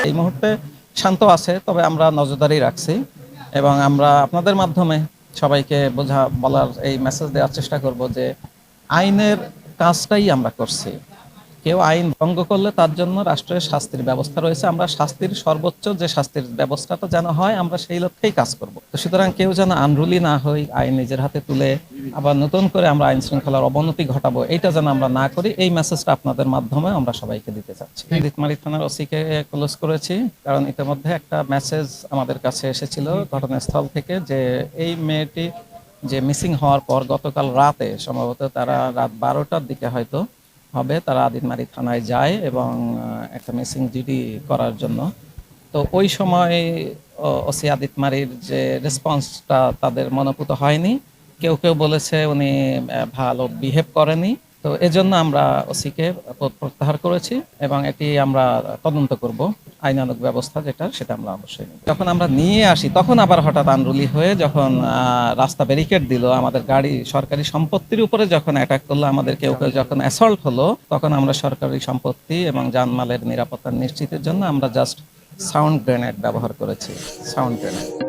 এই মুহূর্তে শান্ত আছে, তবে আমরা নজরদারি রাখছি এবং আমরা আপনাদের মাধ্যমে সবাইকে বলার এই মেসেজ দেওয়ার চেষ্টা করব যে আইনের কাজটাই আমরা করছি। কেউ আইন ভঙ্গ করলে তার জন্য রাষ্ট্রের শাস্তির ব্যবস্থা রয়েছে। আমরা শাস্তির সর্বোচ্চ যে শাস্তির ব্যবস্থাটা যেন হয়, আমরা সেই লক্ষ্যেই কাজ করব। তো সুতরাং কেউ যেন আনরুলি না হই, আইন নিজের হাতে তুলে আবার নতুন করে আমরা আইন শৃঙ্খলার অবনতি ঘটাবো, এইটা যেন আমরা না করি, এই মেসেজটা আপনাদের মাধ্যমে আমরা সবাইকে দিতে চাচ্ছি। দিতমারি থানার ওসিকে ক্লোজ করেছি, কারণ ইতিমধ্যে একটা মেসেজ আমাদের কাছে এসেছিল ঘটনাস্থল থেকে যে এই মেয়েটি যে মিসিং হওয়ার পর গতকাল রাতে সম্ভবত তারা রাত 12টার দিকে হয়তো হবে, তারা আদিতমারি থানায় যায় এবং একটা মিসিং জিডি করার জন্য। তো ওই সময় ওসি আদিতমারির যে রেসপন্সটা তাদের মনোপুত হয়নি। কেউ কেউ বলেছে উনি ভালো বিহেভ করেনি। তো এজন্য আমরা ওসিকে পদ প্রত্যাহার করেছি এবং এটি আমরা তদন্ত করব। আইনানুগ ব্যবস্থা যেটা, সেটা আমরা অবশ্যই নেব। যখন আমরা নিয়ে আসি তখন আবার হঠাৎ আনরুলি হয়ে যখন রাস্তা ব্যারিকেড দিল, আমাদের গাড়ি সরকারি সম্পত্তির উপরে যখন অ্যাটাক করলো, আমাদের কেউ কেউ যখন অ্যাসল্ট হলো, তখন আমরা সরকারি সম্পত্তি এবং জানমালের নিরাপত্তা নিশ্চিতের জন্য আমরা জাস্ট সাউন্ড গ্রেনেড ব্যবহার করেছি। Sound grenade.